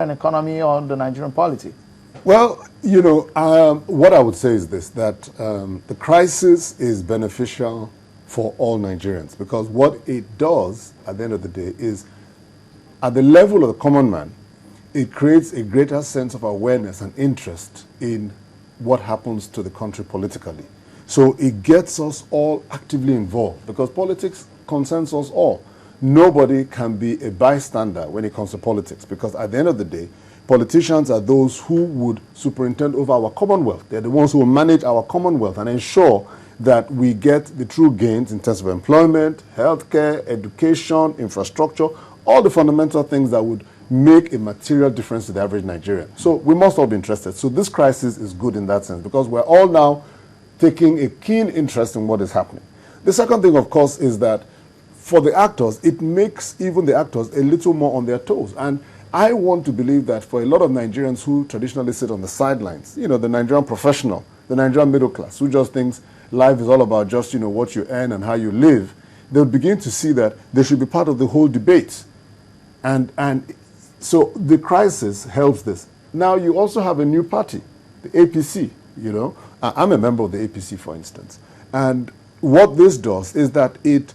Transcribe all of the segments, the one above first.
economy or the Nigerian polity? Well, you know, what I would say is this, that the crisis is beneficial for all Nigerians, because what it does at the end of the day is, at the level of the common man, it creates a greater sense of awareness and interest in what happens to the country politically. So it gets us all actively involved, because politics concerns us all. Nobody can be a bystander when it comes to politics, because at the end of the day, politicians are those who would superintend over our commonwealth. They're the ones who will manage our commonwealth and ensure that we get the true gains in terms of employment, healthcare, education, infrastructure, all the fundamental things that would make a material difference to the average Nigerian. So we must all be interested. So this crisis is good in that sense, because we're all now taking a keen interest in what is happening. The second thing, of course, is that for the actors, it makes even the actors a little more on their toes. And I want to believe that for a lot of Nigerians who traditionally sit on the sidelines, you know, the Nigerian professional, the Nigerian middle class, who just thinks life is all about just, you know, what you earn and how you live, they'll begin to see that they should be part of the whole debate. And so the crisis helps this. Now you also have a new party, the APC, you know. I'm a member of the APC, for instance. And what this does is that it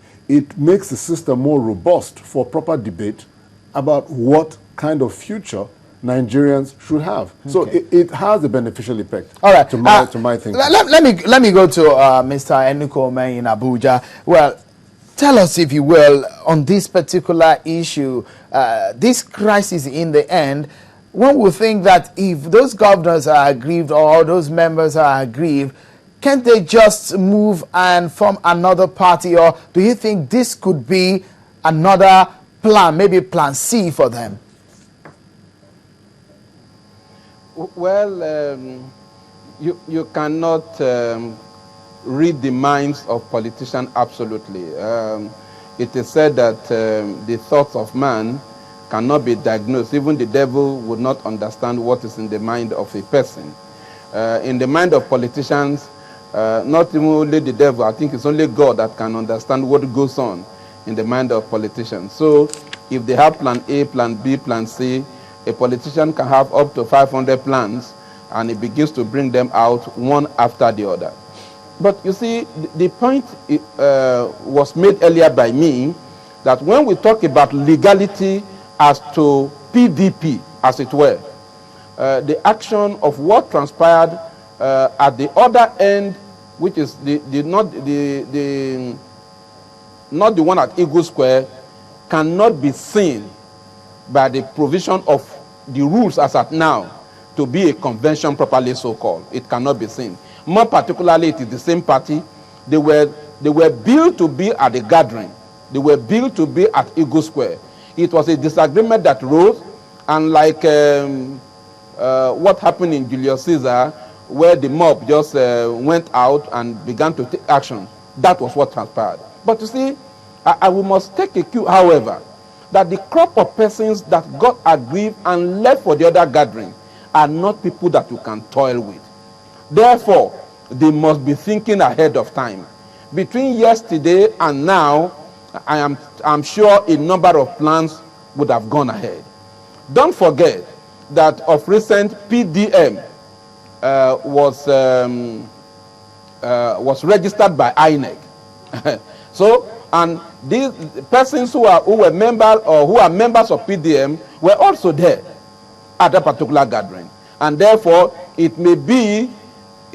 makes the system more robust for proper debate about what kind of future Nigerians should have. Okay. So it has a beneficial effect. All right. To my thinking. Let me go to Mr. Enukome in Abuja. Well, tell us, if you will, on this particular issue, this crisis in the end, one would think that if those governors are aggrieved or those members are aggrieved, can't they just move and form another party? Or do you think this could be another plan, maybe plan C for them? Well, you cannot read the minds of politicians absolutely. It is said that the thoughts of man cannot be diagnosed. Even the devil would not understand what is in the mind of a person. In the mind of politicians, not even only the devil, I think it's only God that can understand what goes on in the mind of politicians. So if they have plan A, plan B, plan C, a politician can have up to 500 plans, and he begins to bring them out one after the other. But you see, the point was made earlier by me, that when we talk about legality as to PDP, as it were, the action of what transpired at the other end, which is not the one at Eagle Square, cannot be seen by the provision of the rules as at now to be a convention properly so-called. It cannot be seen. More particularly, it is the same party. They were billed to be at the gathering. They were billed to be at Eagle Square. It was a disagreement that rose, and like what happened in Julius Caesar, where the mob just went out and began to take action. That was what transpired. But you see, we must take a cue, however, that the crop of persons that got aggrieved and left for the other gathering are not people that you can toil with. Therefore, they must be thinking ahead of time. Between yesterday and now, I'm sure a number of plans would have gone ahead. Don't forget that of recent PDM was registered by INEC. So, and these persons who were members or who are members of PDM were also there at a particular gathering. And therefore, it may be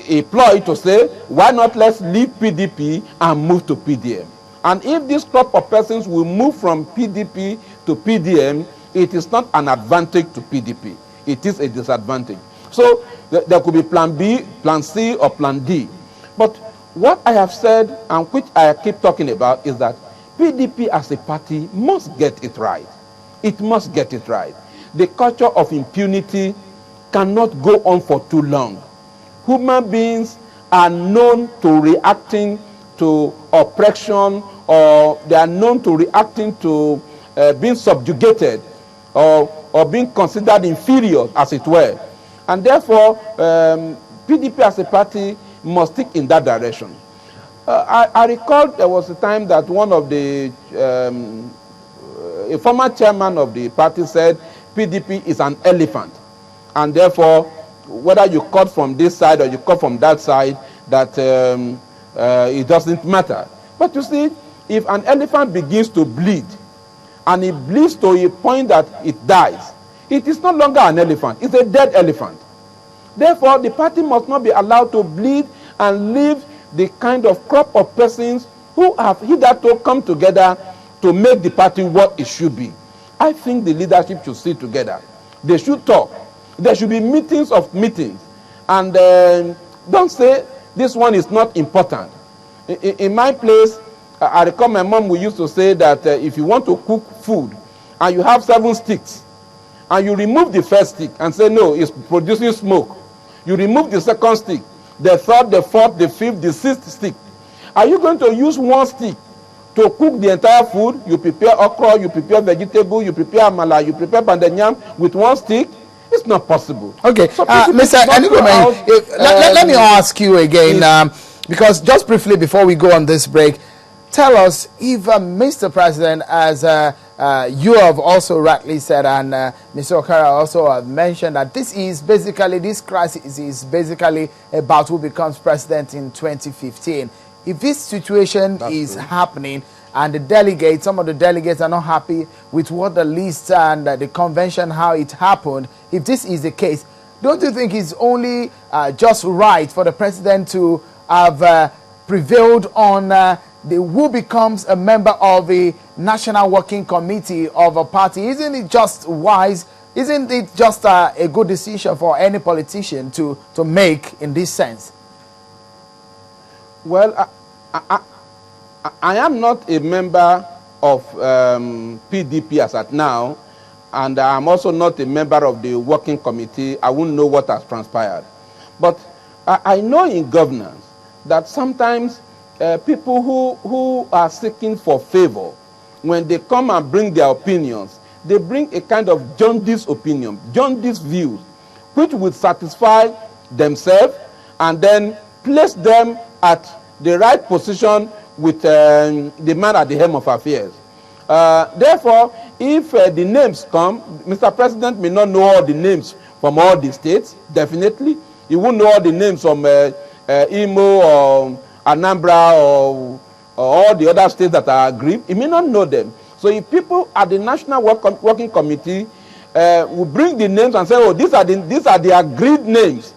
a ploy to say, why not let's leave PDP and move to PDM? And if this crop of persons will move from PDP to PDM, it is not an advantage to PDP. It is a disadvantage. So there could be plan B, plan C, or plan D. But what I have said, and which I keep talking about, is that PDP as a party must get it right. It must get it right. The culture of impunity cannot go on for too long. Human beings are known to reacting to oppression, or they are known to reacting to being subjugated or being considered inferior, as it were. And therefore, PDP as a party must stick in that direction. I recall there was a time that one of the, a former chairman of the party said, PDP is an elephant, and therefore, whether you cut from this side or you cut from that side, that it doesn't matter. But you see, if an elephant begins to bleed, and it bleeds to a point that it dies, it is no longer an elephant, it's a dead elephant. Therefore, the party must not be allowed to bleed and leave the kind of crop of persons who have hitherto come together to make the party what it should be. I think the leadership should sit together. They should talk. There should be meetings of meetings. And don't say this one is not important. In my place, I recall my mom, we used to say that if you want to cook food and you have 7 sticks and you remove the first stick and say, no, it's producing smoke. You remove the second stick, the third, the fourth, the fifth, the sixth stick. Are you going to use one stick to cook the entire food? You prepare okra, you prepare vegetable, you prepare amala, you prepare bandanyam with one stick? It's not possible. Okay, so Mr. Enikomen, let me ask you again, because just briefly before we go on this break, tell us if Mr. President, as you have also rightly said, and Mr. Okara also have mentioned, that this crisis is basically about who becomes president in 2015. If this situation is happening and some of the delegates are not happy with what the list and the convention, how it happened, if this is the case, don't you think it's only just right for the president to have prevailed on who becomes a member of the National Working Committee of a party? Isn't it just wise? Isn't it just a good decision for any politician to make in this sense? Well, I am not a member of PDP as at now, and I'm also not a member of the working committee. I won't know what has transpired. But I know in governance that sometimes people who are seeking for favor, when they come and bring their opinions, they bring a kind of jaundiced opinion, jaundiced views, which would satisfy themselves and then place them at the right position with the man at the helm of affairs. Therefore, if the names come, Mr. President may not know all the names from all the states, definitely. He won't know all the names from Imo or Anambra or all the other states that are aggrieved. He may not know them. So if people at the National Working Committee will bring the names and say, oh, these are the agreed names,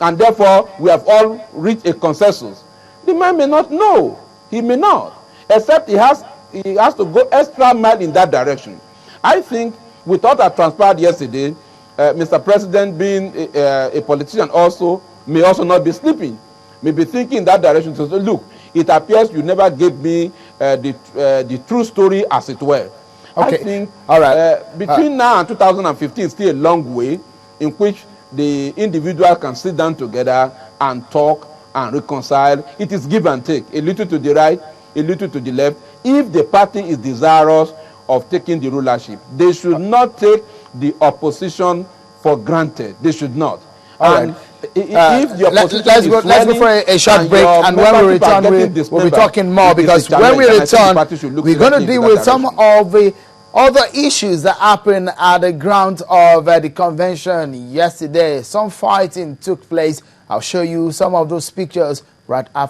and therefore we have all reached a consensus, the man may not know. He may not, except he has to go extra mile in that direction. I think with what that transpired yesterday, Mr. President, being a politician also, may also not be sleeping, may be thinking in that direction. So look, it appears you never gave me the true story, as it were. Okay. I think all right. Between now and 2015 is still a long way in which the individual can sit down together and talk and reconcile. It is give and take, a little to the right, a little to the left. If the party is desirous of taking the rulership, they should not take the opposition for granted. They should not. All right. If the opposition let's go for a short break, and when we return, we'll be talking more, because when we return, we're going to deal with some of the other issues that happened at the ground of the convention yesterday. Some fighting took place. I'll show you some of those pictures right after.